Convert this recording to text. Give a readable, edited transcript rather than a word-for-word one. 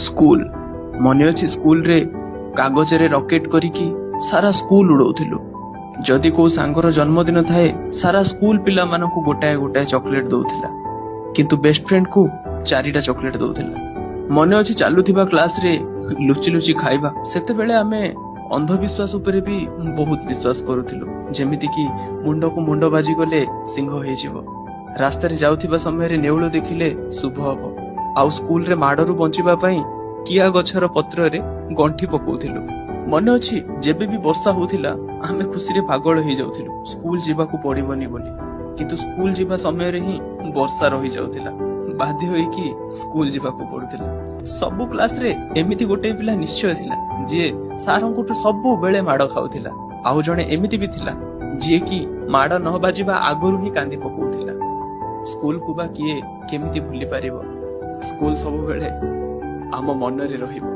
School मने अछि school रे कागज रे रॉकेट करिकी सारा स्कूल उड़ौथिलु। जदि को सांगर जन्मदिन थाए सारा स्कूल पिला मानकु गोटाए गोटाए चॉकलेट दउथिला, किंतु बेस्ट फ्रेंड को चारिटा चॉकलेट दउथिला। मने अछि चालुथिबा क्लास रे लुचि लुचि खाइबा। सेते बेले आमे अंधविश्वास उपरे भी बहुत विश्वास करूथिलु, जेमिति कि मुंड को मुंड बाजी गले सिंह होई जिवो। रास्ता रे जाउथिबा समय रे नेउळ देखिले शुभ हबो। आउ स्कूल रे माडरू बंचिबा पई किया गछर पत्र रे गंठी पकौथिलु। मन अछि जेबे भी वर्षा होथिला आमे खुशी रे पागल होई जाउथिलु स्कूल जीवा को पड़िबनी बोली, किंतु स्कूल जीवा समय रे ही वर्षा रही जाउथिला। बाध्य होई कि स्कूल जीवा को पड़ुथिला। सब क्लास रे एमिति गोटे पिला निश्चय थिला जे सारंकु तो सब बेले माड खाउथिला। आउ जणे एमिति भी थिला जे कि माड न बाजिबा आगरु ही कांदी पकौथिला। स्कूल को बा किए केमिति भूली पारिबो। स्कूल सब बेले आम मन रे रहिबो।